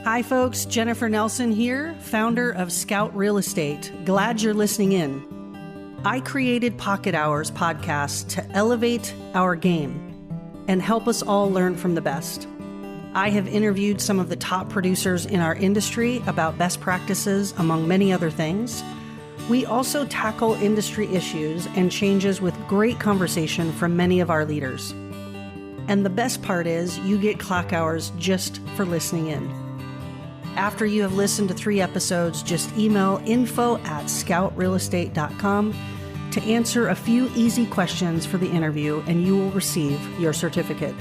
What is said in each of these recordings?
Hi folks, Jennifer Nelson here, founder of Scout Real Estate. Glad you're listening in. I created Pocket Hours podcast to elevate our game and help us all learn from the best. I have interviewed some of the top producers in our industry about best practices, among many other things. We also tackle industry issues and changes with great conversation from many of our leaders. And the best part is you get clock hours just for listening in. After you have listened to 3 episodes, just email info@scoutrealestate.com to answer a few easy questions for the interview, and you will receive your certificate.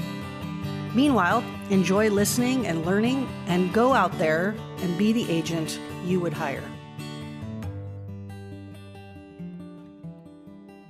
Meanwhile, enjoy listening and learning, and go out there and be the agent you would hire.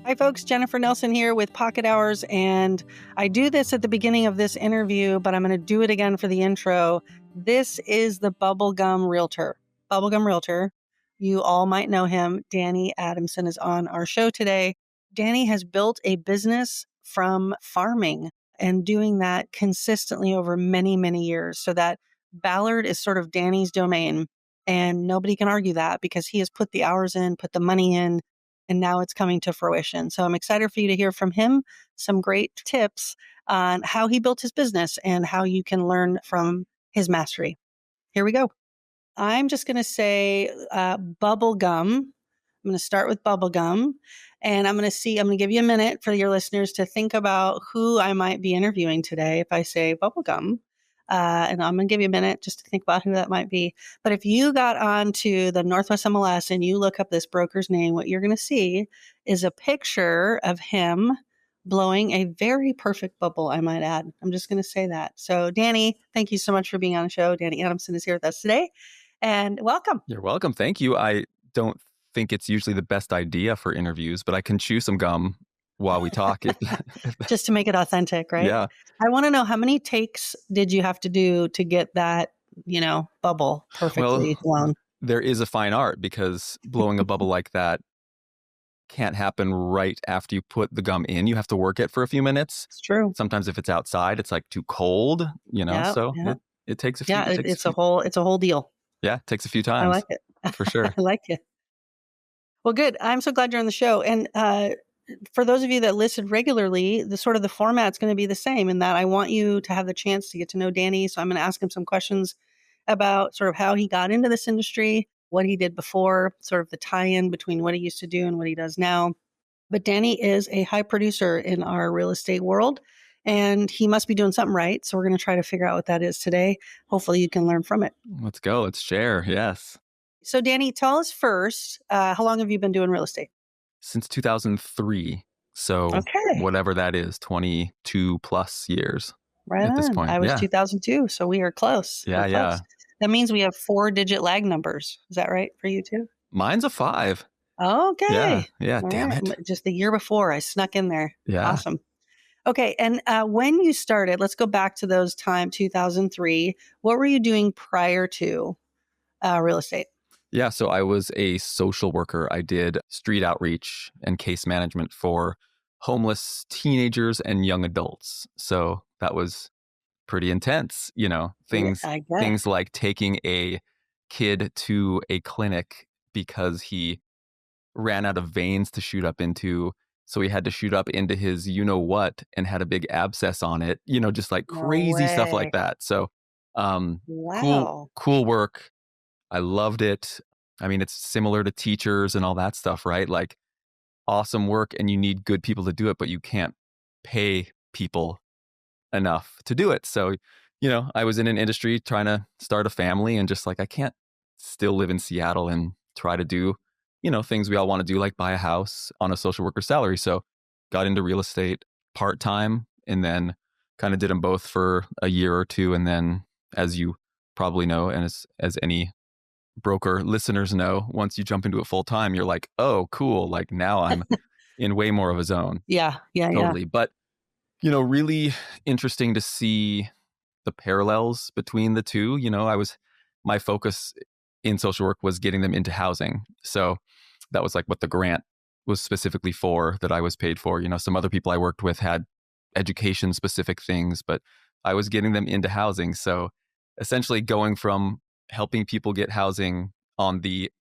Hi folks, Jennifer Nelson here with Pocket Hours, and I do this at the beginning of this interview, but I'm going to do it again for the intro. This is the Bubblegum Realtor. Bubblegum Realtor, you all might know him. Danny Adamson is on our show today. Danny has built a business from farming and doing that consistently over many, many years. So that Ballard is sort of Danny's domain, and nobody can argue that because he has put the hours in, put the money in, and now it's coming to fruition. So I'm excited for you to hear from him some great tips on how he built his business and how you can learn from his mastery. Here we go. I'm just going to say bubblegum. I'm going to start with bubblegum, and I'm going to give you a minute for your listeners to think about who I might be interviewing today if I say bubblegum. And I'm going to give you a minute just to think about who that might be. But if you got onto the Northwest MLS and you look up this broker's name, what you're going to see is a picture of him blowing a very perfect bubble, I might add. I'm just going to say that. So Danny, thank you so much for being on the show. Danny Adamson is here with us today, and welcome. You're welcome. Thank you. I don't think it's usually the best idea for interviews, but I can chew some gum while we talk. Just to make it authentic, right? Yeah. I want to know, how many takes did you have to do to get that, bubble perfectly blown? There is a fine art, because blowing a bubble like that can't happen right after you put the gum in. You have to work it for a few minutes. It's true. Sometimes if it's outside, it's like too cold, so it takes a few. Yeah, it's a whole deal. Yeah, it takes a few times. I like it. For sure. I like it. Well, good. I'm so glad you're on the show. And for those of you that listen regularly, the format's going to be the same, in that I want you to have the chance to get to know Danny. So I'm going to ask him some questions about sort of how he got into this industry, what he did before, sort of the tie-in between what he used to do and what he does now. But Danny is a high producer in our real estate world, and he must be doing something right. So we're going to try to figure out what that is today. Hopefully you can learn from it. Let's go. Let's share. Yes. So Danny, tell us first, how long have you been doing real estate? Since 2003. So whatever that is, 22 plus years right at this on. point. I was 2002, so we are close. Yeah, We're close. That means we have 4-digit lag numbers. Is that right for you too? Mine's a 5. Okay. Yeah. All Damn right. it. Just the year before, I snuck in there. Yeah. Awesome. Okay. And when you started, let's go back to those time, 2003. What were you doing prior to real estate? Yeah. So I was a social worker. I did street outreach and case management for homeless teenagers and young adults. So that was pretty intense, things like taking a kid to a clinic because he ran out of veins to shoot up into. So he had to shoot up into his what and had a big abscess on it, just like crazy stuff like that. So wow. cool work. I loved it. I mean, it's similar to teachers and all that stuff, right? Like awesome work, and you need good people to do it, but you can't pay people enough to do it. So, I was in an industry trying to start a family, and just like, I can't still live in Seattle and try to do, things we all want to do, like buy a house on a social worker salary. So got into real estate part-time, and then kind of did them both for a year or two. And then, as you probably know, and as any broker listeners know, once you jump into it full time, you're like, oh, cool. Like now I'm in way more of a zone. Yeah. Totally. But, really interesting to see the parallels between the two. My focus in social work was getting them into housing. So that was like what the grant was specifically for, that I was paid for. Some other people I worked with had education specific things, but I was getting them into housing. So essentially going from helping people get housing on the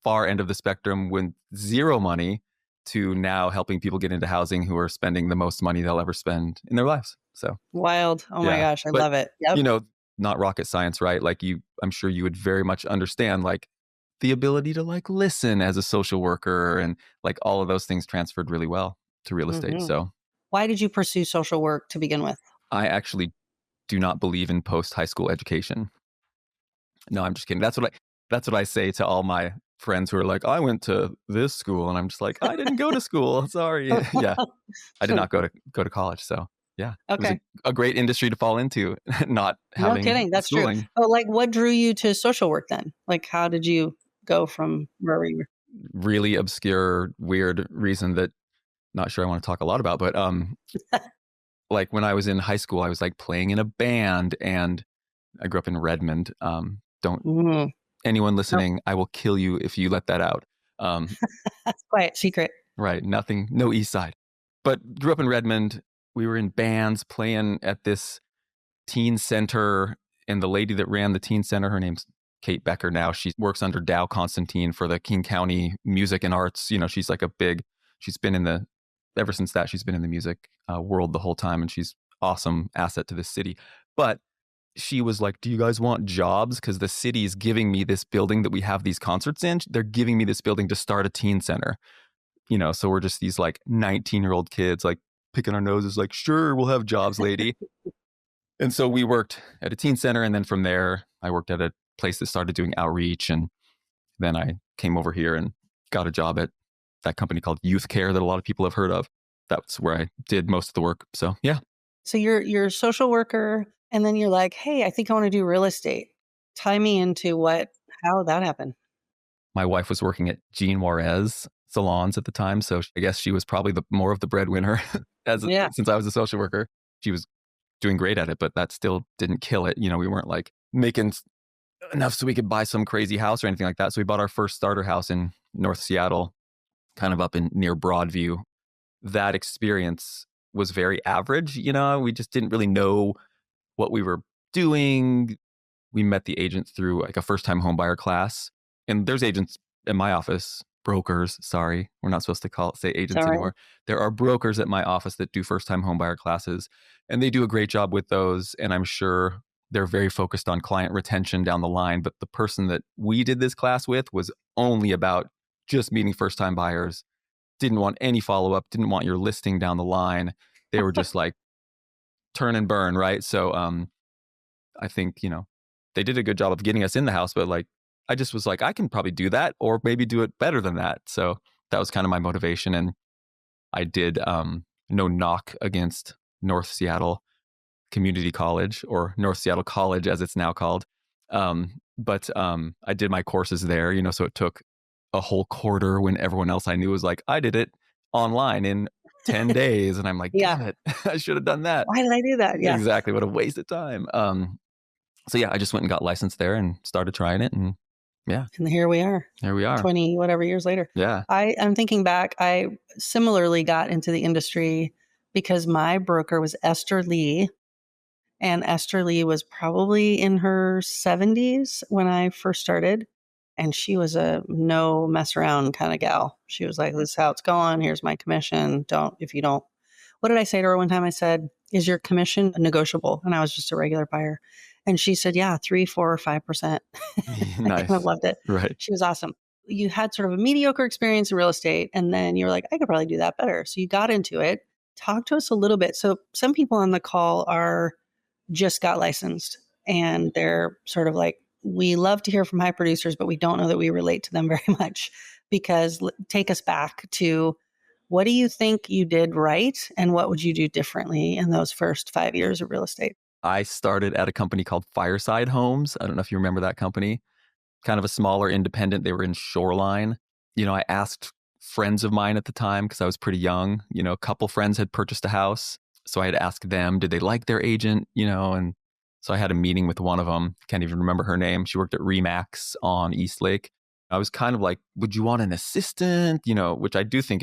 far end of the spectrum with zero money to now helping people get into housing who are spending the most money they'll ever spend in their lives. So, Wild. Oh my yeah. gosh, I But, love it. Yep. not rocket science, right? Like I'm sure you would very much understand like the ability to like listen as a social worker and like all of those things transferred really well to real estate. Hmm. So, Why did you pursue social work to begin with? I actually do not believe in post high school education. No, I'm just kidding. That's what I say to all my friends who are like, I went to this school, and I'm just like, I didn't go to school. Sorry. Yeah, I did not go to college. So yeah, it was Okay. a great industry to fall into, not No having kidding. That's true. schooling. But like, what drew you to social work then? Like, how did you go from where you were? Really obscure, weird reason that not sure I want to talk a lot about, but like when I was in high school, I was like playing in a band, and I grew up in Redmond. Don't Mhm. anyone Nope. listening, I will kill you if you let that out. Um, That's quiet secret. right, nothing, no East Side, but grew up in Redmond. We were in bands playing at this teen center, and the lady that ran the teen center, her name's Kate Becker now. She works under Dow Constantine for the King County Music and Arts. She's like she's been ever since that, she's been in the music world the whole time, and she's awesome asset to this city. But she was like, do you guys want jobs? Because the city is giving me this building that we have these concerts in. They're giving me this building to start a teen center. So we're just these like 19-year-old kids like picking our noses like, sure, we'll have jobs, lady. And so we worked at a teen center, and then from there, I worked at a place that started doing outreach, and then I came over here and got a job at that company called Youth Care that a lot of people have heard of. That's where I did most of the work. So yeah, So you're a social worker, and then you're like, hey, I think I want to do real estate. Tie me into how that happened. my wife was working at Jean Juarez salons at the time, so I guess she was probably the more of the breadwinner Yeah. since I was a social worker. She was doing great at it, but that still didn't kill it. We weren't like making enough so we could buy some crazy house or anything like that. So we bought our first starter house in North Seattle, kind of up in near Broadview. That experience was very average. We just didn't really know what we were doing. We met the agent through like a first time homebuyer class. And there's agents in my office, brokers. Sorry, we're not supposed to say agents Sorry. anymore. There are brokers at my office that do first time homebuyer classes, and they do a great job with those. And I'm sure they're very focused on client retention down the line. But the person that we did this class with was only about just meeting first time buyers, didn't want any follow up, didn't want your listing down the line. They were just like turn and burn, right? So I think, they did a good job of getting us in the house, but like I just was like, I can probably do that or maybe do it better than that. So that was kind of my motivation. And I did no knock against North Seattle Community College, or North Seattle College as it's now called. But I did my courses there, so it took a whole quarter when everyone else I knew was like, I did it online in 10 days. And I'm like, Yeah. damn it, I should have done that. Why did I do that? Yeah. Exactly. What a waste of time. So yeah, I just went and got licensed there and started trying it. And yeah, And here we are, here we are. 20 whatever years later. Yeah. I'm thinking back, I similarly got into the industry because my broker was Esther Lee. And Esther Lee was probably in her 70s when I first started. And she was a no mess around kind of gal. She was like, this is how it's going. Here's my commission. If you don't, what did I say to her one time? I said, is your commission negotiable? And I was just a regular buyer. And she said, yeah, 3, 4, or 5%. I kind of Nice. loved it. Right. She was awesome. You had sort of a mediocre experience in real estate, and then you're like, I could probably do that better. So you got into it. Talk to us a little bit. So some people on the call just got licensed, and they're sort of like, we love to hear from high producers, but we don't know that we relate to them very much. Because take us back to, what do you think you did right, and what would you do differently in those first 5 years of real estate? I started at a company called Fireside Homes. I don't know if you remember that company. Kind of a smaller independent. They were in Shoreline. I asked friends of mine at the time because I was pretty young. A couple friends had purchased a house. So I had asked them, did they like their agent? And so I had a meeting with one of them. Can't even remember her name. She worked at Remax on Eastlake. I was kind of like, would you want an assistant? Which I do think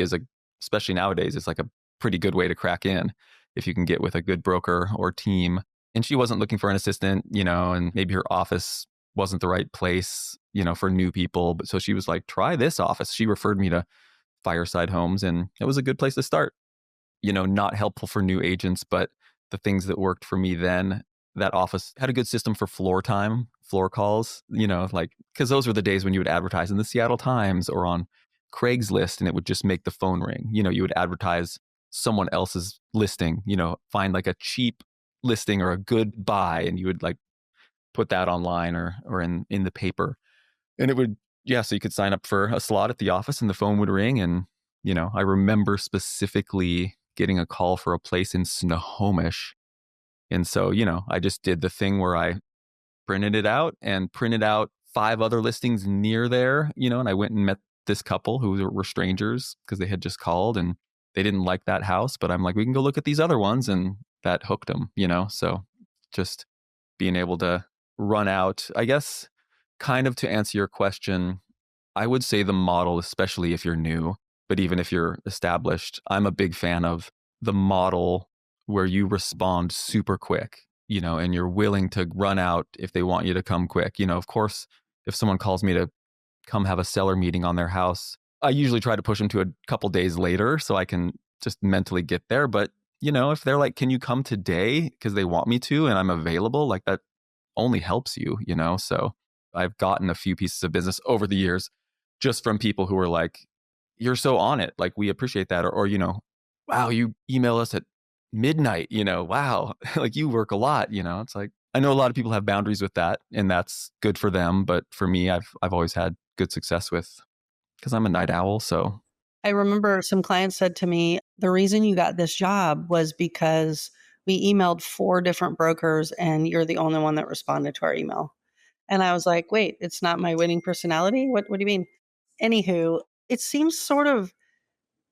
especially nowadays, is like a pretty good way to crack in if you can get with a good broker or team. And she wasn't looking for an assistant, and maybe her office wasn't the right place, for new people. But so she was like, try this office. She referred me to Fireside Homes, and it was a good place to start. Not helpful for new agents, but the things that worked for me then, that office had a good system for floor time, floor calls, like, because those were the days when you would advertise in the Seattle Times or on Craigslist and it would just make the phone ring. You would advertise someone else's listing, find like a cheap listing or a good buy, and you would like put that online or in the paper. And it would, yeah, so you could sign up for a slot at the office and the phone would ring. And, I remember specifically getting a call for a place in Snohomish. And so, I just did the thing where I printed it out and printed out 5 other listings near there, and I went and met this couple who were strangers because they had just called and they didn't like that house. But I'm like, we can go look at these other ones. And that hooked them, So just being able to run out, I guess, kind of to answer your question, I would say the model, especially if you're new, but even if you're established, I'm a big fan of the model where you respond super quick, and you're willing to run out if they want you to come quick. Of course, if someone calls me to come have a seller meeting on their house, I usually try to push them to a couple days later so I can just mentally get there. But, if they're like, can you come today because they want me to and I'm available, like that only helps you, So I've gotten a few pieces of business over the years just from people who are like, you're so on it. Like, we appreciate that. Or wow, you email us at midnight, wow, like you work a lot, it's like, I know a lot of people have boundaries with that and that's good for them. But for me, I've always had good success with, because I'm a night owl. So I remember some clients said to me, the reason you got this job was because we emailed 4 different brokers and you're the only one that responded to our email. And I was like, wait, it's not my winning personality? What do you mean? Anywho, it seems sort of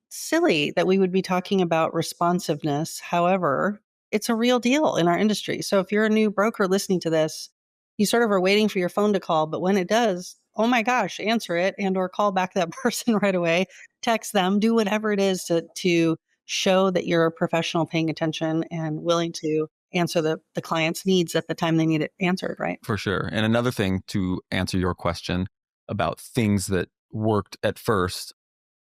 silly that we would be talking about responsiveness. However, it's a real deal in our industry. So if you're a new broker listening to this, you sort of are waiting for your phone to call, but when it does, oh my gosh, answer it and or call back that person right away, text them, do whatever it is to show that you're a professional paying attention and willing to answer the client's needs at the time they need it answered, right? for sure. And another thing to answer your question about things that worked at first,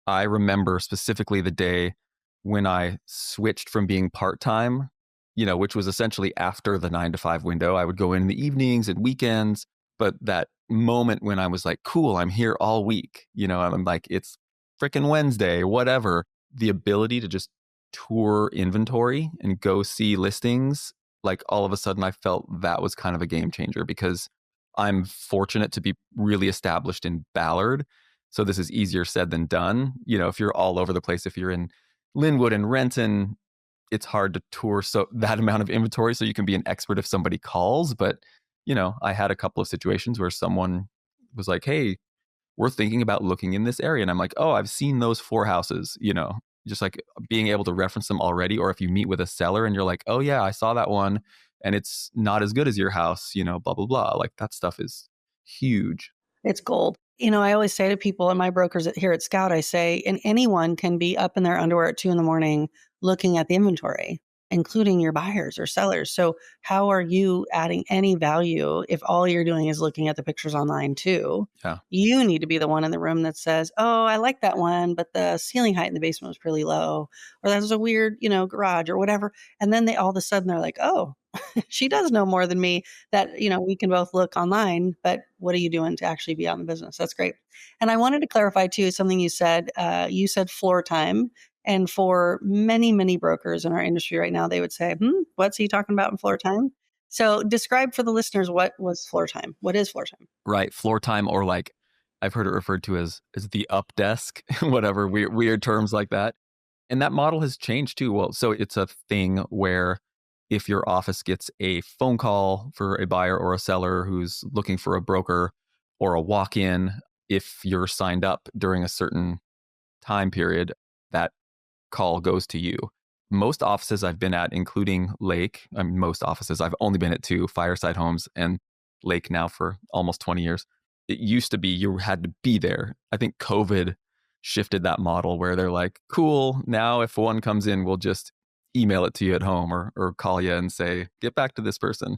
I remember specifically the day when I switched from being part-time, which was essentially after the 9 to 5 window. I would go in the evenings and weekends, but that moment when I was like, cool, I'm here all week, I'm like, it's freaking Wednesday, whatever. The ability to just tour inventory and go see listings, like all of a sudden I felt that was kind of a game changer because I'm fortunate to be really established in Ballard. So this is easier said than done. If you're all over the place, if you're in Linwood and Renton, it's hard to tour so that amount of inventory. So you can be an expert if somebody calls. But, I had a couple of situations where someone was like, hey, we're thinking about looking in this area. And I'm like, oh, I've seen those 4 houses, just like being able to reference them already. Or if you meet with a seller and you're like, oh yeah, I saw that one and it's not as good as your house, blah, blah, blah. Like that stuff is huge. It's gold. I always say to people and my brokers here at Scout, I say, and anyone can be up in their underwear at 2 a.m. looking at the inventory, including your buyers or sellers. So how are you adding any value if all you're doing is looking at the pictures online too? Yeah. You need to be the one in the room that says, oh, I like that one, but the ceiling height in the basement was really low, or that was a weird, garage or whatever. And then they all of a sudden they're like, oh, she does know more than me, that, we can both look online, but what are you doing to actually be out in the business? That's great. And I wanted to clarify too, something you said. You said floor time. And for many, many brokers in our industry right now, they would say, what's he talking about in floor time? So describe for the listeners, what was floor time? What is floor time? Right. Floor time, or like I've heard it referred to as the up desk, whatever weird terms like that. And that model has changed too. Well, so it's a thing where if your office gets a phone call for a buyer or a seller who's looking for a broker or a walk-in, if you're signed up during a certain time period, that call goes to you. Most offices I've been at, including Lake, most offices, I've only been at 2, Fireside Homes and Lake now for almost 20 years. It used to be you had to be there. I think COVID shifted that model where they're like, cool, now if one comes in, we'll just email it to you at home or call you and say, get back to this person.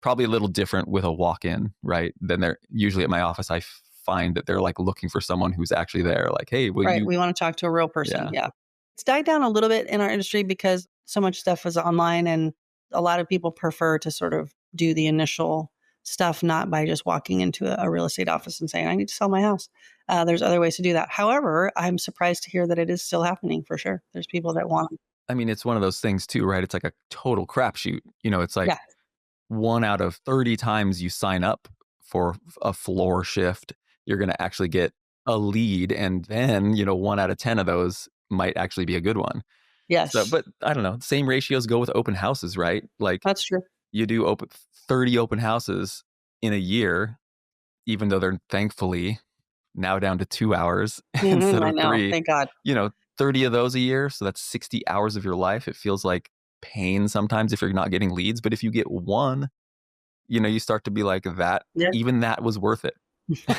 Probably a little different with a walk-in, right? Than they're usually at my office. I find that they're like looking for someone who's actually there. Like, hey, will Right. you? We want to talk to a real person. Yeah, Yeah. It's died down a little bit in our industry because so much stuff is online and a lot of people prefer to sort of do the initial stuff, not by just walking into a real estate office and saying, I need to sell my house. There's other ways to do that. However, I'm surprised to hear that it is still happening for sure. There's people that want them. I mean, it's one of those things too, right? It's like a total crapshoot. It's like Yeah. 1 out of 30 times you sign up for a floor shift, you're going to actually get a lead. And then, 1 out of 10 of those might actually be a good one. So, Yes. but I don't know, same ratios go with open houses, right? Like That's true. you do 30 open houses in a year, even though they're thankfully now down to 2 hours instead I of know. three, Thank God. you know, 30 of those a year. So that's 60 hours of your life. It feels like pain sometimes if you're not getting leads. But if you get one, you start to be like that, Yeah. even that was worth it.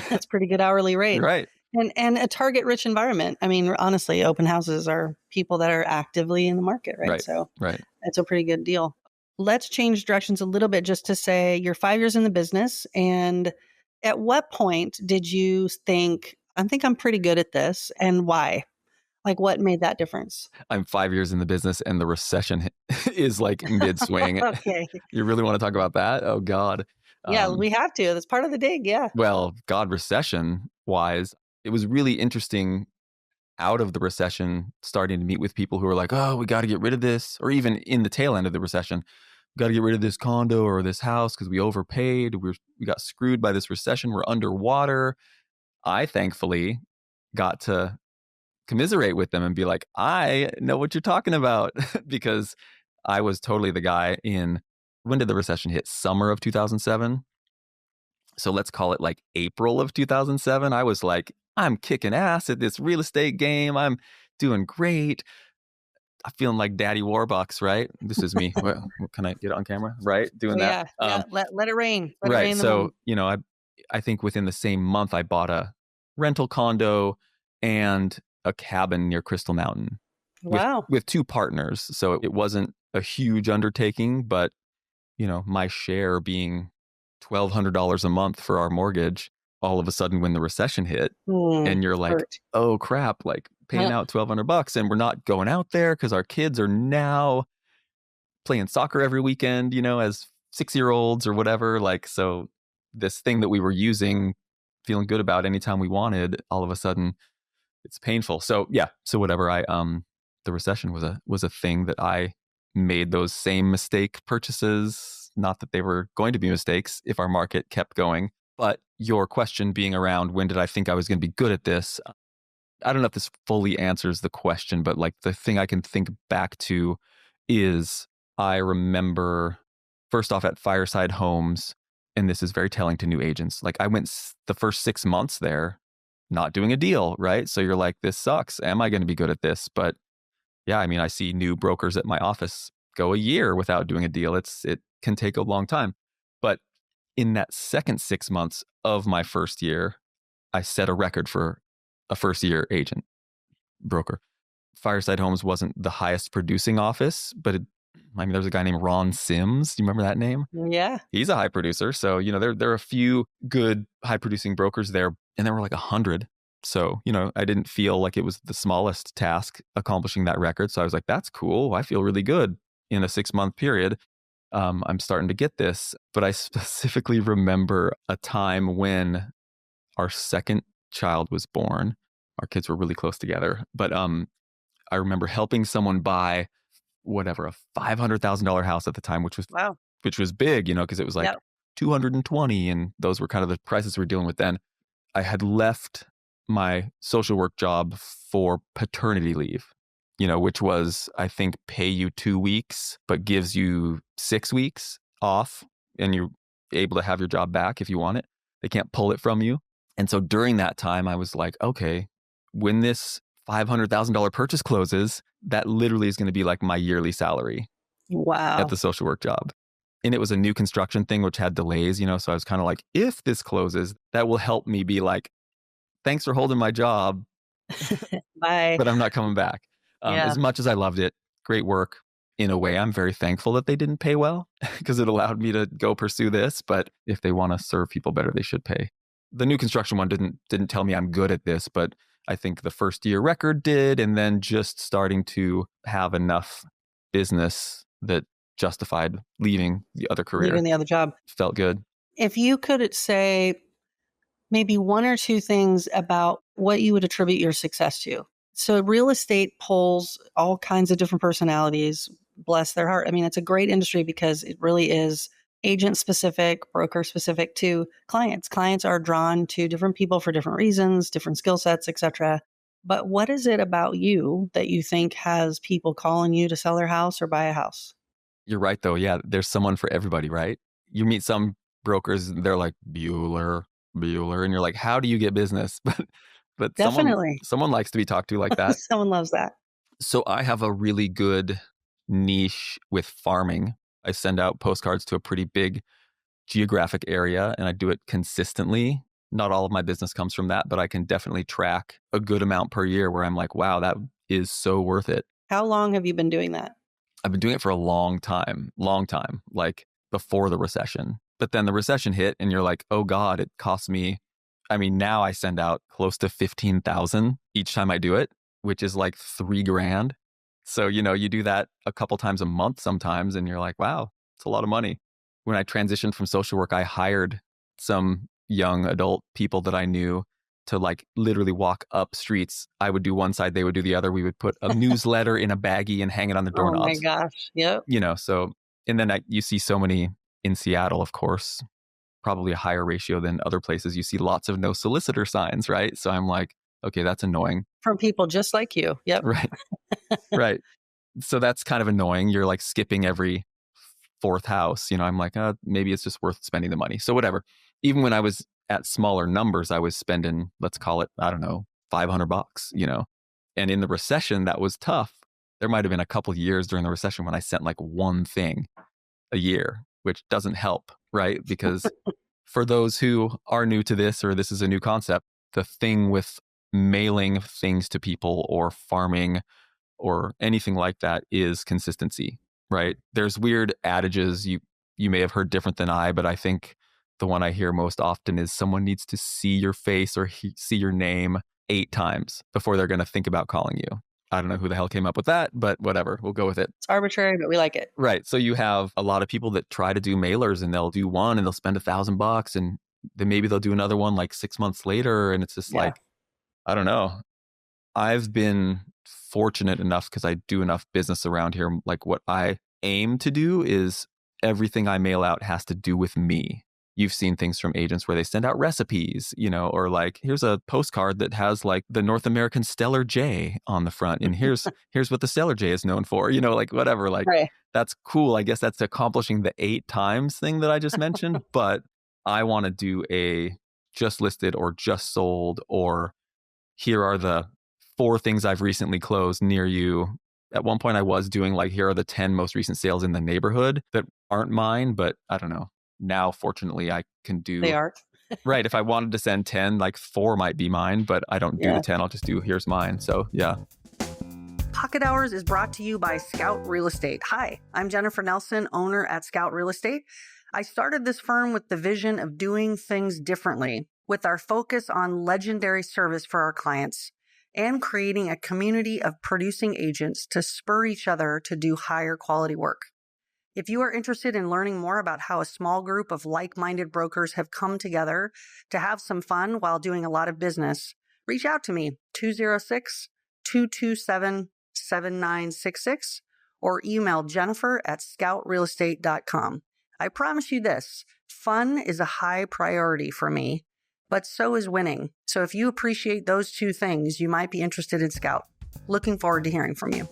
That's pretty good hourly rate. Right. And a target rich environment. I mean, honestly, open houses are people that are actively in the market, right? Right. So Right. it's a pretty good deal. Let's change directions a little bit just to say you're 5 years in the business. And at what point did you think, I think I'm pretty good at this, and why? Like, what made that difference? I'm 5 years in the business and the recession is like mid swing. Okay. You really want to talk about that? Oh, God. Yeah, we have to. That's part of the dig. Yeah. Well, God, recession wise, it was really interesting out of the recession, starting to meet with people who are like, oh, we got to get rid of this, or even in the tail end of the recession, got to get rid of this condo or this house because we overpaid. We got screwed by this recession. We're underwater. I thankfully got to commiserate with them and be like, I know what you're talking about because I was totally the guy in, when did the recession hit? Summer of 2007. So let's call it like April of 2007. I was like, I'm kicking ass at this real estate game. I'm doing great. I'm feeling like Daddy Warbucks, right? This is me. What can I get on camera? Right? Oh, Doing that. yeah. Yeah. Let it rain. Let it Right. rain the So, home. I think within the same month, I bought a rental condo and a cabin near Crystal Mountain with Wow. with two partners. So it wasn't a huge undertaking, but my share being $1,200 a month for our mortgage, all of a sudden when the recession hit and you're like, Hurt. oh crap, like paying Yeah. out $1,200 and we're not going out there because our kids are now playing soccer every weekend, as 6-year-olds or whatever. Like, so this thing that we were using, feeling good about anytime we wanted, all of a sudden it's painful. So yeah. So whatever, the recession was a thing that I made those same mistake purchases. Not that they were going to be mistakes if our market kept going. But your question being around when did I think I was going to be good at this? I don't know if this fully answers the question, but like the thing I can think back to is I remember first off at Fireside Homes, and this is very telling to new agents. Like I went the first 6 months there not doing a deal, right? So you're like, this sucks. Am I going to be good at this? But yeah, I mean, I see new brokers at my office go a year without doing a deal. It can take a long time. But in that second 6 months of my first year, I set a record for a first year agent broker. Fireside Homes wasn't the highest producing office, but there was a guy named Ron Sims. Do you remember that name? Yeah. He's a high producer. So, there are a few good high producing brokers there, and there were like 100. So, I didn't feel like it was the smallest task accomplishing that record. So I was like, that's cool. I feel really good in a 6-month period. I'm starting to get this. But I specifically remember a time when our second child was born. Our kids were really close together. But I remember helping someone buy a $500,000 house at the time, Wow. which was big, because it was like Yep. 220, and those were kind of the prices we were dealing with then. I had left my social work job for paternity leave, which was, I think, pay you 2 weeks, but gives you 6 weeks off, and you're able to have your job back if you want it. They can't pull it from you. And so during that time, I was like, okay, when this $500,000 purchase closes, that literally is going to be like my yearly salary Wow. at the social work job. And it was a new construction thing, which had delays, so I was kind of like, if this closes, that will help me be like, thanks for holding my job, Bye. but I'm not coming back. Yeah. As much as I loved it, great work. in a way, I'm very thankful that they didn't pay well because it allowed me to go pursue this. But if they want to serve people better, they should pay. The new construction one didn't tell me I'm good at this, but I think the first year record did, and then just starting to have enough business that justified leaving the other career. Leaving the other job. Felt good. If you could say maybe one or two things about what you would attribute your success to. So real estate pulls all kinds of different personalities, bless their heart. I mean, it's a great industry because it really is agent specific, broker specific to clients. Clients are drawn to different people for different reasons, different skill sets, etc. But what is it about you that you think has people calling you to sell their house or buy a house? You're right, though. Yeah, there's someone for everybody, right? You meet some brokers, they're like, Bueller, and you're like, how do you get business? But Definitely. someone likes to be talked to like that. Someone loves that. So I have a really good niche with farming. I send out postcards to a pretty big geographic area, and I do it consistently. Not all of my business comes from that, but I can definitely track a good amount per year where I'm like, wow, that is so worth it. How long have you been doing that? I've been doing it for a long time, like before the recession. But then the recession hit and you're like, oh God, it cost me. I mean, now I send out close to 15,000 each time I do it, which is like $3,000. So, you do that a couple times a month sometimes and you're like, wow, it's a lot of money. When I transitioned from social work, I hired some young adult people that I knew to like literally walk up streets. I would do one side, they would do the other. We would put a newsletter in a baggie and hang it on the Oh my doorknobs. gosh. Yep. So, and then you see so many in Seattle, of course, probably a higher ratio than other places. You see lots of no solicitor signs, right? So I'm like, okay, that's annoying. From people just like you. Yep. Right. Right. So that's kind of annoying. You're like skipping every fourth house. I'm like, maybe it's just worth spending the money. So whatever. Even when I was at smaller numbers, I was spending, let's call it, I don't know, $500, And in the recession, that was tough. There might have been a couple of years during the recession when I sent like one thing a year, which doesn't help, right? Because for those who are new to this or this is a new concept, the thing with mailing things to people or farming or anything like that is consistency, right? There's weird adages you may have heard different than I, but I think the one I hear most often is someone needs to see your face or see your name 8 times before they're going to think about calling you. I don't know who the hell came up with that, but whatever, we'll go with it. It's arbitrary, but we like it. Right. So you have a lot of people that try to do mailers and they'll do one and they'll spend $1,000 and then maybe they'll do another one like 6 months later. And it's just like, I don't know. I've been fortunate enough because I do enough business around here. Like what I aim to do is everything I mail out has to do with me. You've seen things from agents where they send out recipes, or like, here's a postcard that has like the North American Stellar J on the front. And here's what the Stellar J is known for, like whatever, like Right. That's cool. I guess that's accomplishing the 8 times thing that I just mentioned. But I want to do a just listed or just sold, or here are the 4 things I've recently closed near you. At one point I was doing like, here are the 10 most recent sales in the neighborhood that aren't mine, but I don't know. Now, fortunately, I can do... They are. Right. If I wanted to send 10, like 4 might be mine, but I don't do the 10. I'll just do, here's mine. So, yeah. Pocket Hours is brought to you by Scout Real Estate. Hi, I'm Jennifer Nelson, owner at Scout Real Estate. I started this firm with the vision of doing things differently, with our focus on legendary service for our clients and creating a community of producing agents to spur each other to do higher quality work. If you are interested in learning more about how a small group of like-minded brokers have come together to have some fun while doing a lot of business, reach out to me, 206-227-7966, or email jennifer@scoutrealestate.com. I promise you this, fun is a high priority for me, but so is winning. So if you appreciate those 2 things, you might be interested in Scout. Looking forward to hearing from you.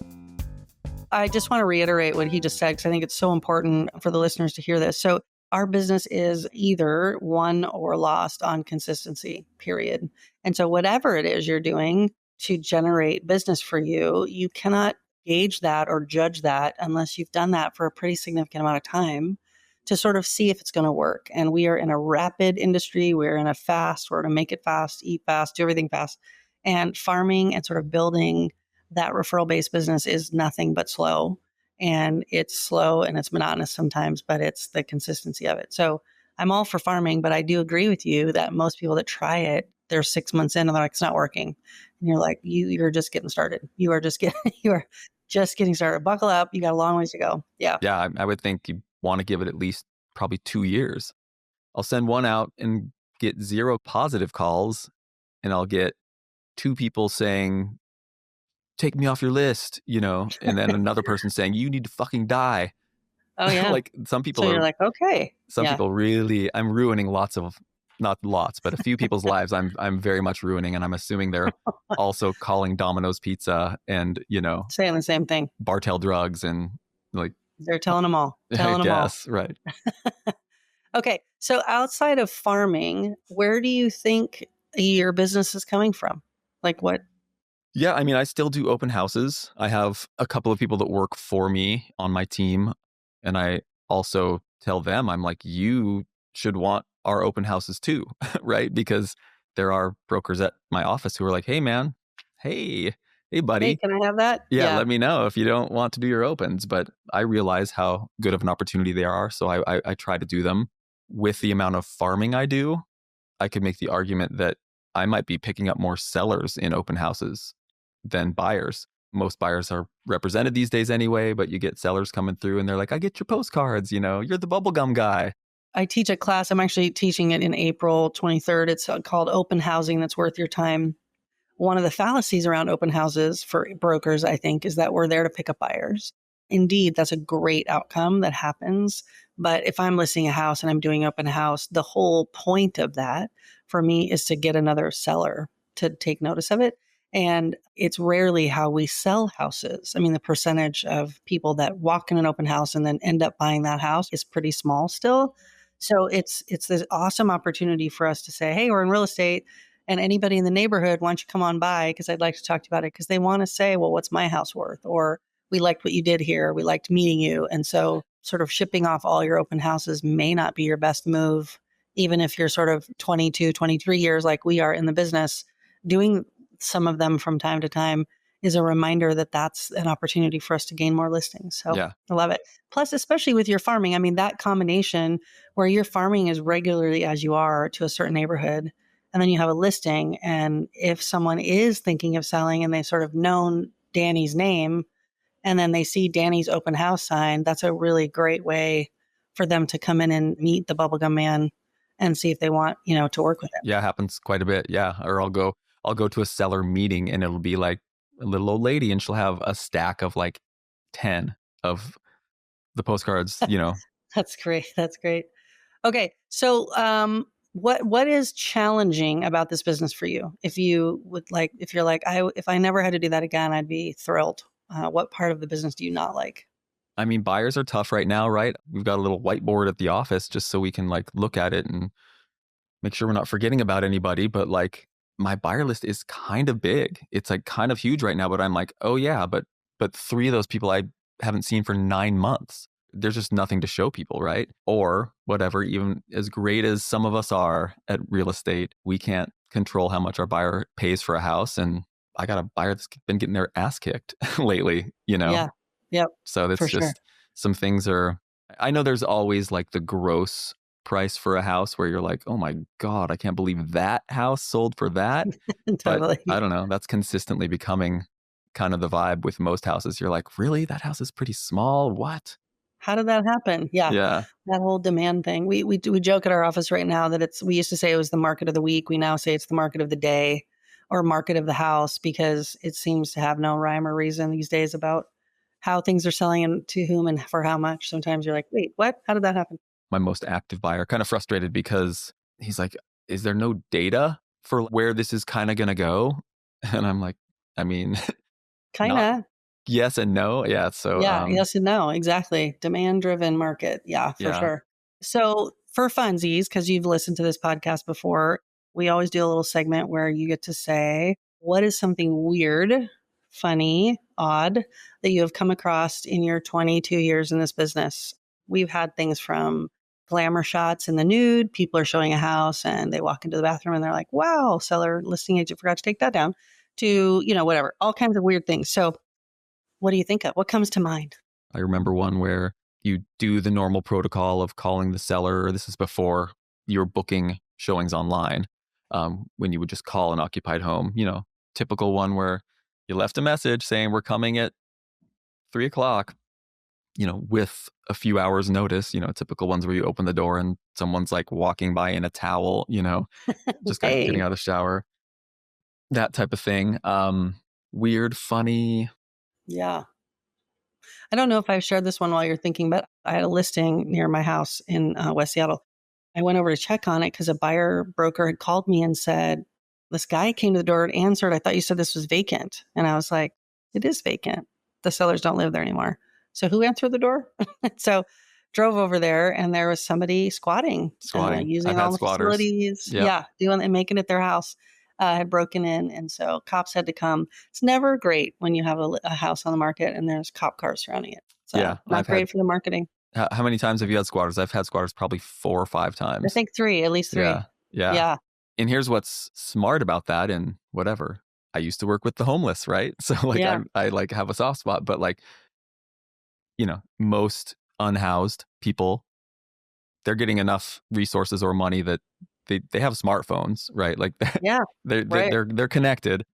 I just want to reiterate what he just said because I think it's so important for the listeners to hear this. So our business is either won or lost on consistency, period. And so whatever it is you're doing to generate business for you, you cannot gauge that or judge that unless you've done that for a pretty significant amount of time to sort of see if it's going to work. And we are in a rapid industry. We're in a fast, we're going to make it fast, eat fast, do everything fast. And farming and sort of building that referral-based business is nothing but slow. and it's slow and it's monotonous sometimes, but it's the consistency of it. So I'm all for farming, but I do agree with you that most people that try it, they're 6 months in and they're like, it's not working. And you're like, you're just getting started. You are just getting, you are just getting started. Buckle up. You got a long ways to go. Yeah. Yeah, I would think you want to give it at least probably 2 years. I'll send one out and get 0 positive calls, and I'll get 2 people saying, take me off your list, and then another person saying, you need to fucking die. Oh, yeah. Like some So people you're like, okay. Yeah. really, I'm ruining not lots, but a few people's lives I'm very much ruining. And I'm assuming they're also calling Domino's Pizza and, Saying the same thing. Bartell drugs and like, They're telling them all. I Telling them all. guess, right. Okay. So outside of farming, where do you think your business is coming from? Like what? Yeah, I mean, I still do open houses. I have a couple of people that work for me on my team. And I also tell them, I'm like, you should want our open houses too, right? Because there are brokers at my office who are like, hey, man, hey, hey, Hey, buddy. can I have that? Yeah, Yeah. let me know if you don't want to do your opens. But I realize how good of an opportunity they are. So I try to do them. With the amount of farming I do, I could make the argument that I might be picking up more sellers in open houses than buyers. Most buyers are represented these days anyway, but you get sellers coming through and they're like, I get your postcards, you're the bubblegum guy. I teach a class. I'm actually teaching it in April 23rd. It's called Open Housing That's Worth Your Time. One of the fallacies around open houses for brokers, I think, is that we're there to pick up buyers. Indeed, that's a great outcome that happens. But if I'm listing a house and I'm doing open house, the whole point of that for me is to get another seller to take notice of it. And it's rarely how we sell houses. I mean, the percentage of people that walk in an open house and then end up buying that house is pretty small still. So it's this awesome opportunity for us to say, hey, we're in real estate and anybody in the neighborhood, why don't you come on by? Because I'd like to talk to you about it. Because they want to say, well, what's my house worth? Or we liked what you did here. We liked meeting you. And so sort of shipping off all your open houses may not be your best move, even if you're sort of 22, 23 years like we are in the business. Doing some of them from time to time is a reminder that that's an opportunity for us to gain more listings. So Yeah. I love it. Plus, especially with your farming, I mean, that combination where your farming as regularly as you are to a certain neighborhood, and then you have a listing. And if someone is thinking of selling and they sort of known Danny's name, and then they see Danny's open house sign, that's a really great way for them to come in and meet the bubblegum man and see if they want, to work with him. Yeah, happens quite a bit. Yeah. Or I'll go to a seller meeting and it'll be like a little old lady and she'll have a stack of like 10 of the postcards, That's great. That's great. Okay. So, what is challenging about this business for you? If you would like, if you're like, if I never had to do that again, I'd be thrilled. What part of the business do you not like? I mean, buyers are tough right now, right? We've got a little whiteboard at the office just so we can like look at it and make sure we're not forgetting about anybody. But like my buyer list is kind of big. It's like kind of huge right now, but I'm like, oh yeah, but 3 of those people I haven't seen for 9 months. There's just nothing to show people, right? Or whatever, even as great as some of us are at real estate, we can't control how much our buyer pays for a house. And I got a buyer that's been getting their ass kicked lately, Yeah. Yep. So For that's sure. just some things are, I know there's always like the gross price for a house where you're like, oh my God, I can't believe that house sold for that. But I Totally. don't know, that's consistently becoming kind of the vibe with most houses. You're like, really? That house is pretty small. What? How did that happen? Yeah. Yeah. That whole demand thing. We joke at our office right now that we used to say it was the market of the week. We now say it's the market of the day or market of the house because it seems to have no rhyme or reason these days about how things are selling and to whom and for how much. Sometimes you're like, wait, what? How did that happen? My most active buyer, kind of frustrated because he's like, is there no data for where this is kind of going to go? And I'm like, I mean, Kind not of. yes and no. Yeah. So, Yeah. Yes and no. Exactly. Demand driven market. Yeah, for yeah. sure. So for funsies, because you've listened to this podcast before, we always do a little segment where you get to say, what is something weird, funny, odd that you have come across in your 22 years in this business? We've had things from glamour shots in the nude. People are showing a house and they walk into the bathroom and they're like, wow, seller listing agent forgot to take that down, to, whatever, all kinds of weird things. So what do you think of? What comes to mind? I remember one where you do the normal protocol of calling the seller. This is before you were booking showings online, when you would just call an occupied home, typical one where you left a message saying we're coming at 3 o'clock, with a few hours notice, typical ones where you open the door and someone's like walking by in a towel, just getting Hey, out of the shower, that type of thing. Weird, funny. yeah. I don't know if I've shared this one while you're thinking, but I had a listing near my house in West Seattle. I went over to check on it because a buyer broker had called me and said, this guy came to the door and answered. I thought you said this was vacant. And I was like, it is vacant. The sellers don't live there anymore. So who answered the door? So drove over there and there was somebody squatting, Squatting. I've using all had the squatters. facilities. Yep. Yeah, doing and making it their house. Had broken in. And so cops had to come. It's never great when you have a house on the market and there's cop cars surrounding it. So Yeah. not great for the marketing. How many times have you had squatters? I've had squatters probably 4 or 5 I times. think three, at least three. Yeah. Yeah. Yeah. And here's what's smart about that, and whatever. I used to work with the homeless, right? So like Yeah. I like have a soft spot, but like, most unhoused people, they're getting enough resources or money that they have smartphones, right? Like Yeah. Right. they're connected,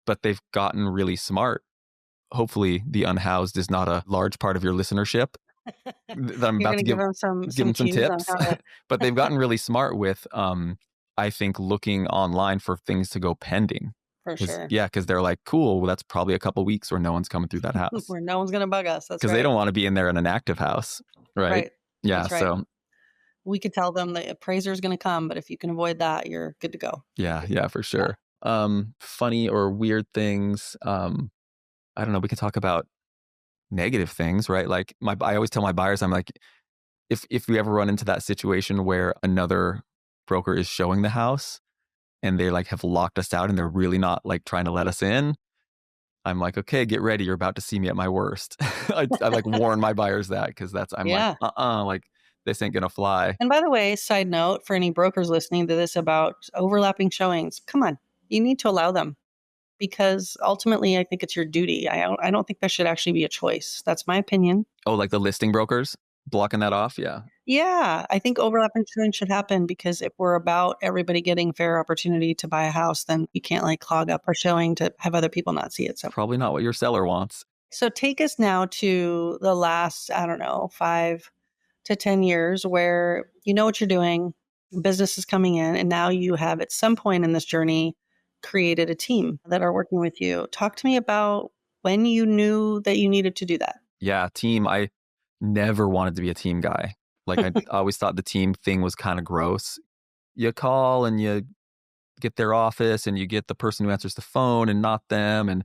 but they've gotten really smart. Hopefully the unhoused is not a large part of your listenership that I'm You're about gonna to give give them give some them some cues on tips. how to But they've gotten really smart with I think looking online for things to go pending. for sure. Because they're like, cool, well, that's probably a couple weeks where no one's coming through that house. Where no one's gonna bug us. That's Because they right. don't want to be in there in an active house, right? Right. Yeah. That's right. So We could tell them the appraiser is gonna come, but if you can avoid that, you're good to go. yeah, for Yeah. sure. Funny or weird things. I don't know. We can talk about negative things, right? Like I always tell my buyers, I'm like, if we ever run into that situation where another broker is showing the house and they like have locked us out and they're really not like trying to let us in, I'm like, okay, get ready. You're about to see me at my worst. I like warn my buyers that because I'm like, Yeah. like this ain't gonna fly. And by the way, side note for any brokers listening to this about overlapping showings, come on, you need to allow them because ultimately I think it's your duty. I don't think that should actually be a choice. That's my opinion. Oh, like the listing brokers blocking that off. Yeah. Yeah, I think overlapping showing should happen because if we're about everybody getting fair opportunity to buy a house, then you can't like clog up our showing to have other people not see it. Probably not what your seller wants. So take us now to the last, I don't know, 5 to 10 years where you know what you're doing, business is coming in, and now you have at some point in this journey created a team that are working with you. Talk to me about when you knew that you needed to do that. Yeah, team. I never wanted to be a team guy. Like I always thought the team thing was kind of gross. You call and you get their office and you get the person who answers the phone and not them, and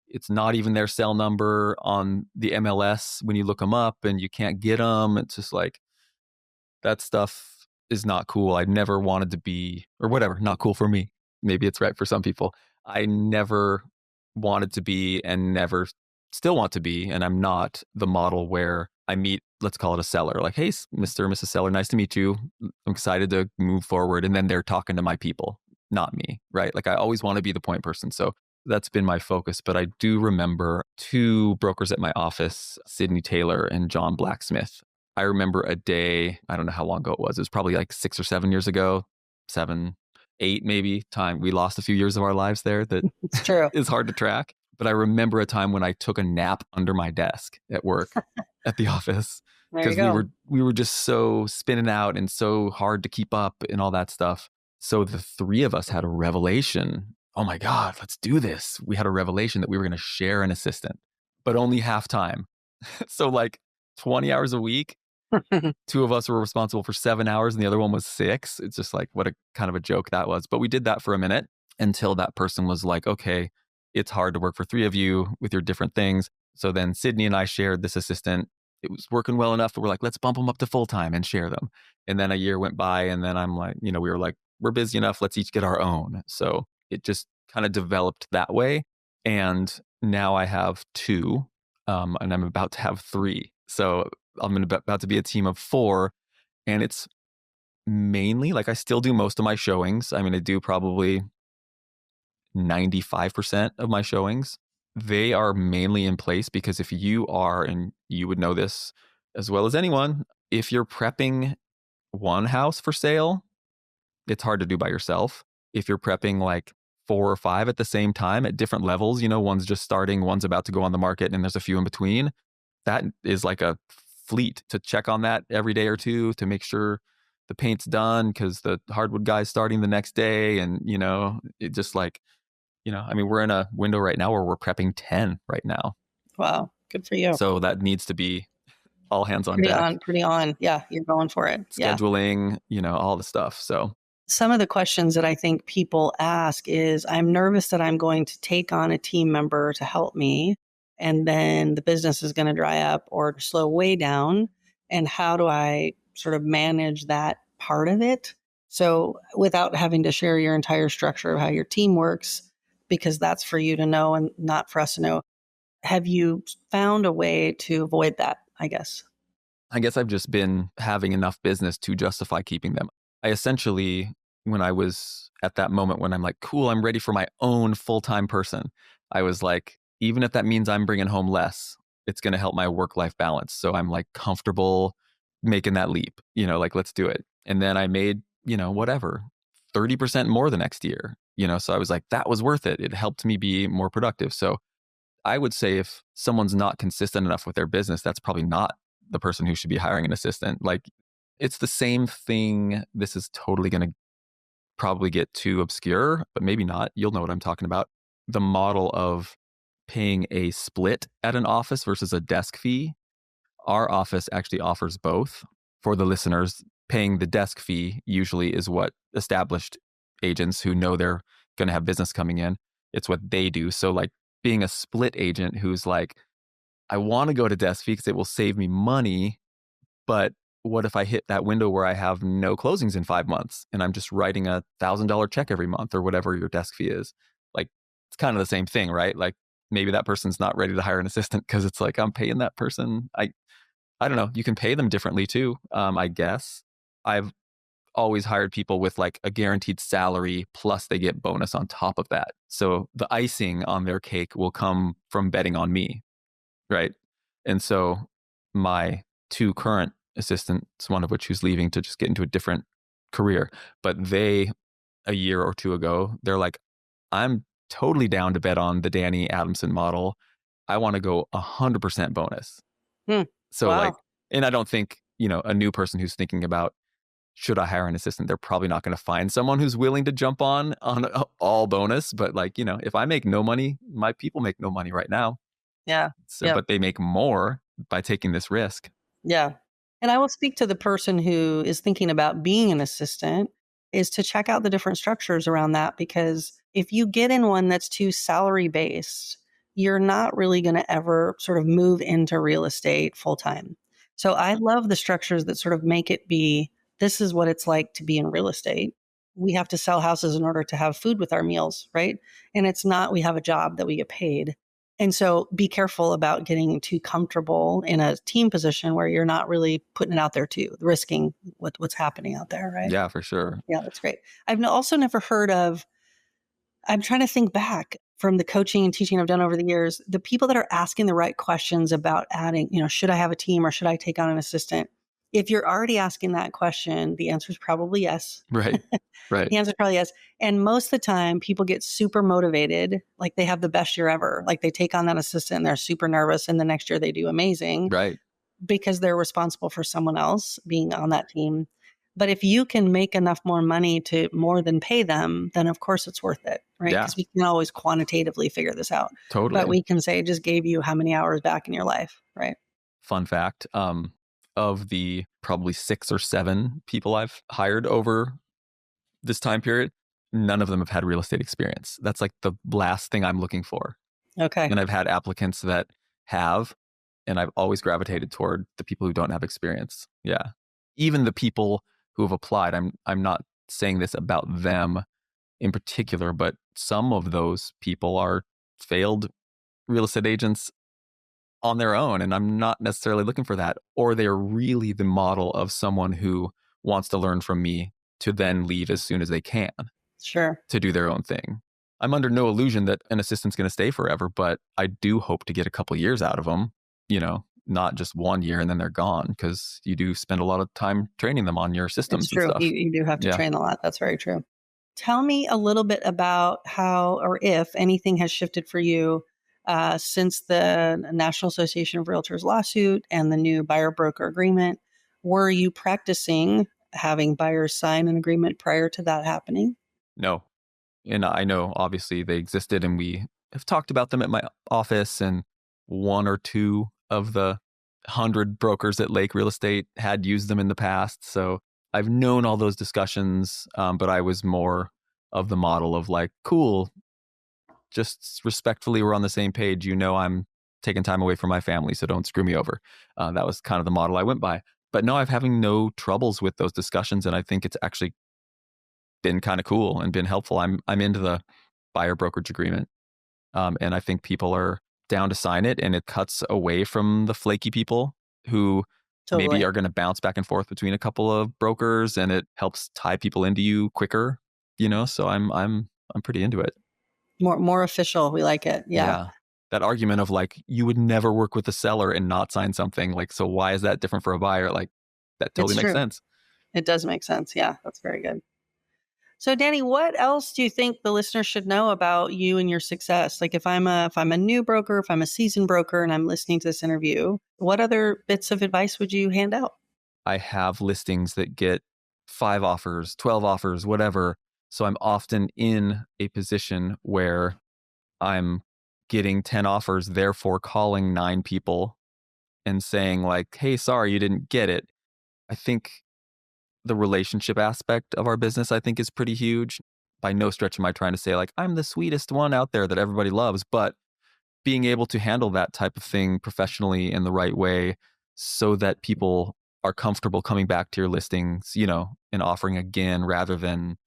it's not even their cell number on the MLS when you look them up and you can't get them. It's just like that stuff is not cool. I never wanted to be, or whatever, not cool for me. Maybe it's right for some people. I never wanted to be and never still want to be. And I'm not the model where I meet, let's call it a seller, like, hey, Mr. or Mrs. Seller, nice to meet you. I'm excited to move forward. And then they're talking to my people, not me, right? Like I always want to be the point person. So that's been my focus. But I do remember 2 brokers at my office, Sydney Taylor and John Blacksmith. I remember a day, I don't know how long ago it was. It was probably like 6 or 7 years ago, 7, 8 maybe. Time we lost a few years of our lives there that It's true. is hard to track. But I remember a time when I took a nap under my desk at work at the office There you because go. we were just so spinning out and so hard to keep up and all that stuff. So the 3 of us had a revelation. Oh my God, let's do this. We had a revelation that we were going to share an assistant, but only half time. So like 20 hours a week, 2 of us were responsible for 7 hours and the other one was 6. It's just like what a kind of a joke that was. But we did that for a minute until that person was like, okay, it's hard to work for 3 of you with your different things. So then Sydney and I shared this assistant. It was working well enough that we're like, let's bump them up to full time and share them. And then a year went by and then I'm like, we were like, we're busy enough. Let's each get our own. So it just kind of developed that way. And now I have 2 and I'm about to have 3. So I'm about to be a team of 4. And it's mainly like I still do most of my showings. I mean, I do probably 95% of my showings. they are mainly in place because if you are, and you would know this as well as anyone, if you're prepping one house for sale, it's hard to do by yourself. If you're prepping like 4 or 5 at the same time at different levels, one's just starting, one's about to go on the market, and there's a few in between, that is like a fleet to check on that every day or two to make sure the paint's done because the hardwood guy's starting the next day. And, it just like, I mean, we're in a window right now where we're prepping 10 right now. Wow. Good for you. So that needs to be all hands on deck. Pretty on. Yeah. You're going for it. Yeah. Scheduling, all the stuff. So Some of the questions that I think people ask is, I'm nervous that I'm going to take on a team member to help me, and then the business is going to dry up or slow way down. And how do I sort of manage that part of it? So without having to share your entire structure of how your team works, because that's for you to know and not for us to know. Have you found a way to avoid that, I guess? I guess I've just been having enough business to justify keeping them. I essentially, when I was at that moment when I'm like, cool, I'm ready for my own full-time person, I was like, even if that means I'm bringing home less, it's going to help my work-life balance. So I'm like comfortable making that leap, like, let's do it. And then I made, whatever, 30% more the next year, so I was like, that was worth it. It helped me be more productive. So I would say if someone's not consistent enough with their business, that's probably not the person who should be hiring an assistant. Like, it's the same thing. This is totally going to probably get too obscure, but maybe not. You'll know what I'm talking about. The model of paying a split at an office versus a desk fee. Our office actually offers both. For the listeners, paying the desk fee usually is what established agents who know they're going to have business coming in, it's what they do. So like being a split agent who's like, I want to go to desk fee because it will save me money, but what if I hit that window where I have no closings in 5 months and I'm just writing $1,000 check every month or whatever your desk fee is? Like, it's kind of the same thing, right? Like, maybe that person's not ready to hire an assistant because it's like, I'm paying that person. I don't know. You can pay them differently too, I guess. I've always hired people with like a guaranteed salary plus they get bonus on top of that. So the icing on their cake will come from betting on me, right? And so my 2 current assistants, one of which who's leaving to just get into a different career, but they, a year or 2 ago, they're like, I'm totally down to bet on the Danny Adamson model. I want to go 100% bonus. Hmm. So like, Wow. and I don't think, a new person who's thinking about, should I hire an assistant? They're probably not going to find someone who's willing to jump on all bonus. But like, if I make no money, my people make no money right now. Yeah. So, Yeah. but they make more by taking this risk. Yeah. And I will speak to the person who is thinking about being an assistant, is to check out the different structures around that, because if you get in one that's too salary based, you're not really going to ever sort of move into real estate full time. So I love the structures that sort of make it be, this is what it's like to be in real estate. We have to sell houses in order to have food with our meals, right? And it's not, we have a job that we get paid. And so be careful about getting too comfortable in a team position where you're not really putting it out there too, risking what's happening out there, right? Yeah, for sure. Yeah, that's great. I've also never heard of, I'm trying to think back from the coaching and teaching I've done over the years, the people that are asking the right questions about adding, should I have a team or should I take on an assistant? If you're already asking that question, the answer is probably yes. Right. Right. The answer is probably yes. And most of the time, people get super motivated, like they have the best year ever. Like they take on that assistant and they're super nervous. And the next year they do amazing Right. because they're responsible for someone else being on that team. But if you can make enough more money to more than pay them, then of course it's worth it, right? Yeah. Because we can always quantitatively figure this out. Totally. But we can say, it just gave you how many hours back in your life, right? Fun fact, of the probably 6 or 7 people I've hired over this time period, none of them have had real estate experience. That's like the last thing I'm looking for. Okay. And I've had applicants that have, and I've always gravitated toward the people who don't have experience. Yeah. Even the people who have applied, I'm not saying this about them in particular, but some of those people are failed real estate agents on their own, and I'm not necessarily looking for that. Or they're really the model of someone who wants to learn from me to then leave as soon as they can Sure. to do their own thing. I'm under no illusion that an assistant's going to stay forever, but I do hope to get a couple years out of them, not just 1 year and then they're gone, because you do spend a lot of time training them on your It's systems and true. stuff. You do have to Yeah. train a lot. That's very true. Tell me a little bit about how or if anything has shifted for you since the National Association of Realtors lawsuit and the new buyer broker agreement. Were you practicing having buyers sign an agreement prior to that happening? No. And I know obviously they existed and we have talked about them at my office, and one or two of the 100 brokers at Lake Real Estate had used them in the past. So I've known all those discussions, but I was more of the model of like, cool, just respectfully, we're on the same page. I'm taking time away from my family, so don't screw me over. That was kind of the model I went by. But no, I'm having no troubles with those discussions, and I think it's actually been kind of cool and been helpful. I'm into the buyer brokerage agreement, and I think people are down to sign it, and it cuts away from the flaky people who maybe Totally. are going to bounce back and forth between a couple of brokers, and it helps tie people into you quicker. So I'm pretty into it. More official. We like it. Yeah. Yeah. That argument of like, you would never work with a seller and not sign something. Like, so why is that different for a buyer? Like, that totally It's makes true. sense. It does make sense. Yeah. That's very good. So Danny, what else do you think the listeners should know about you and your success? Like if I'm a new broker, if I'm a seasoned broker and I'm listening to this interview, what other bits of advice would you hand out? I have listings that get 5 offers, 12 offers, whatever. So I'm often in a position where I'm getting 10 offers, therefore calling 9 people and saying like, hey, sorry, you didn't get it. I think the relationship aspect of our business, I think, is pretty huge. By no stretch am I trying to say like, I'm the sweetest one out there that everybody loves, but being able to handle that type of thing professionally in the right way so that people are comfortable coming back to your listings, and offering again, rather than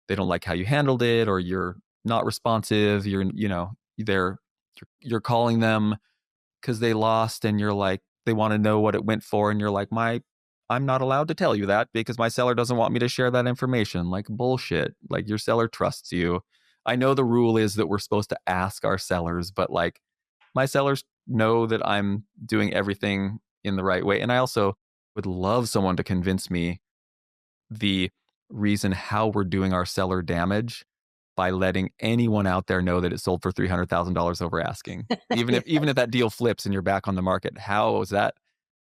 they don't like how you handled it, or you're not responsive, you're calling them because they lost, and you're like, they want to know what it went for, and you're like, I'm not allowed to tell you that because my seller doesn't want me to share that information. Like, bullshit. Like, your seller trusts you. I know the rule is that we're supposed to ask our sellers, but like, my sellers know that I'm doing everything in the right way. And I also would love someone to convince me the reason how we're doing our seller damage by letting anyone out there know that it sold for $300,000 over asking. Even if Yes. even if that deal flips and you're back on the market, how is that?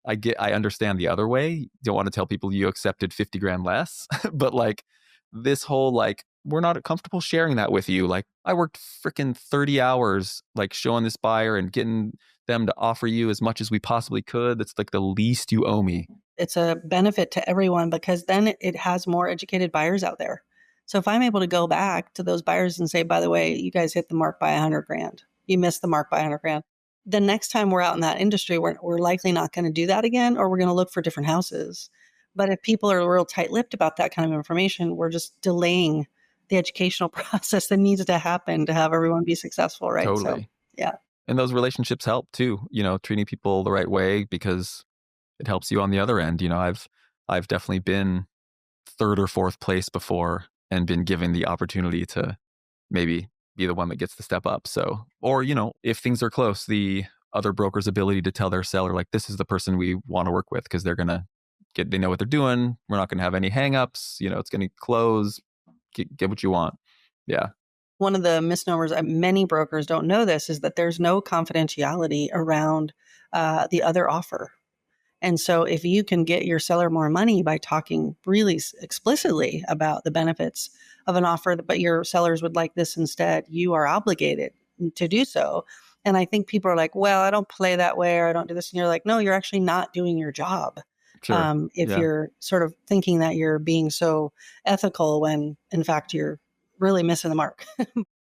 I understand the other way. Don't want to tell people you accepted 50 grand less, but like, this whole like, we're not comfortable sharing that with you. Like, I worked freaking 30 hours like showing this buyer and getting them to offer you as much as we possibly could. That's like the least you owe me. It's a benefit to everyone because then it has more educated buyers out there. So if I'm able to go back to those buyers and say, by the way, you guys hit the mark by 100 grand, you missed the mark by 100 grand. The next time we're out in that industry, we're likely not going to do that again, or we're going to look for different houses. But if people are real tight lipped about that kind of information, we're just delaying the educational process that needs to happen to have everyone be successful, right? So, Totally. yeah. And those relationships help too, treating people the right way, because it helps you on the other end. I've definitely been third or fourth place before and been given the opportunity to maybe be the one that gets to step up. So, or, if things are close, the other broker's ability to tell their seller, like, this is the person we want to work with because they know what they're doing. We're not going to have any hangups. It's going to close. Get what you want. Yeah. One of the misnomers, many brokers don't know this, is that there's no confidentiality around the other offer. And so if you can get your seller more money by talking really explicitly about the benefits of an offer, but your sellers would like this instead, you are obligated to do so. And I think people are like, well, I don't play that way, or I don't do this. And you're like, no, you're actually not doing your job. Sure. If Yeah. you're sort of thinking that you're being so ethical when in fact you're really missing the mark.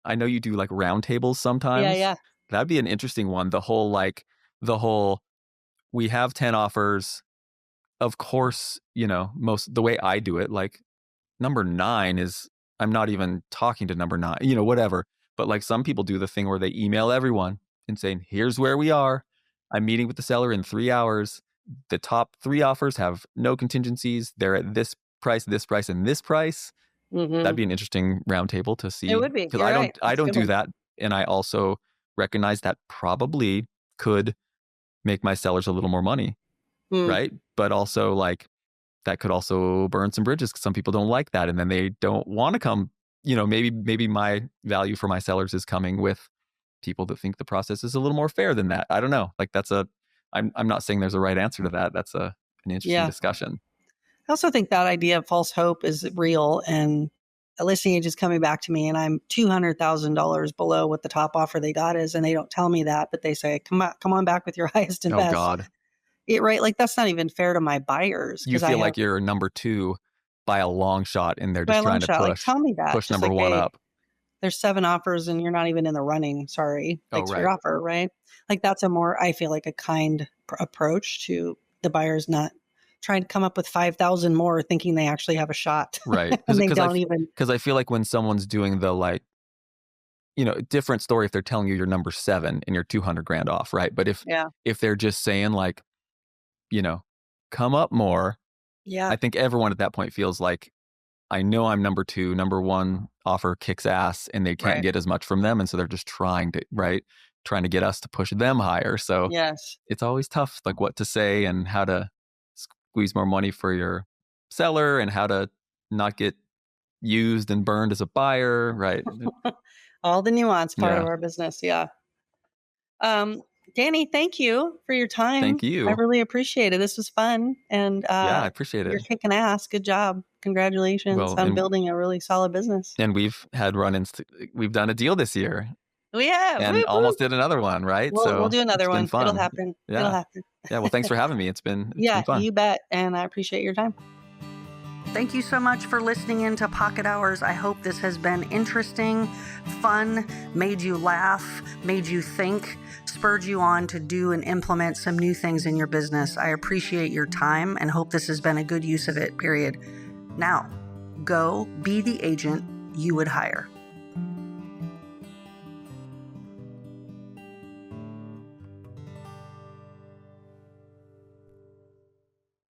I know you do like roundtables Yeah, sometimes. yeah. That'd be an interesting one. The whole, we have 10 offers. Of course, most the way I do it, like, number 9 is, I'm not even talking to number 9, whatever. But like, some people do the thing where they email everyone and saying, here's where we are. I'm meeting with the seller in 3 hours. The top 3 offers have no contingencies. They're at this price, and this price. Mm-hmm. That'd be an interesting roundtable to It see, would be. because You're right. I That's a don't good do one. that, and I also recognize that probably could make my sellers a little more money, Mm, right? But also, like, that could also burn some bridges because some people don't like that, and then they don't want to come. Maybe my value for my sellers is coming with people that think the process is a little more fair than that. I don't know. Like, I'm not saying there's a right answer to that. That's an interesting yeah. discussion. I also think that idea of false hope is real. And a listing agent's coming back to me and I'm $200,000 below what the top offer they got is. And they don't tell me that, but they say, come on back with your highest and Oh best. God, Right. Like that's not even fair to my buyers you because I feel have like you're number two by a long shot, and they're by just a long trying to shot, like tell me that. push Just number like, one hey, up. there's 7 offers and you're not even in the running. Sorry. Oh Thanks for your right, offer. Right. Like that's I feel like a kind approach to the buyers, not trying to come up with 5,000 more thinking they actually have a shot right. and they don't even. Because I feel like when someone's doing the, like, different story if they're telling you you're number 7 and you're 200 grand off, right? But Yeah. if they're just saying, like, you know, come up more, Yeah. I think everyone at that point feels like, I know I'm number 2, number 1 offer kicks ass, and they can't Right. get as much from them, and so they're just trying to get us to push them higher. So Yes. it's always tough, like, what to say and how to squeeze more money for your seller and how to not get used and burned as a buyer, right? All the nuance part of Yeah. our business. Yeah. Um, Danny, thank you for your Thank time. I you. really appreciate it. This was fun. And Yeah, I appreciate you're it. kicking ass. Good job. Congratulations Well, on building a really solid business. we've had run-ins. We've done a deal this year Yeah. and Woo, woo. almost did another one, right? We'll So do it's another been one. It'll fun. happen. It'll Yeah. happen. Yeah. Well, thanks for having me. It's been Yeah, fun. you bet. And I appreciate your time. Thank you so much for listening into Pocket Hours. I hope this has been interesting, fun, made you laugh, made you think, spurred you on to do and implement some new things in your business. I appreciate your time and hope this has been a good use of it, period. Now, go be the agent you would hire.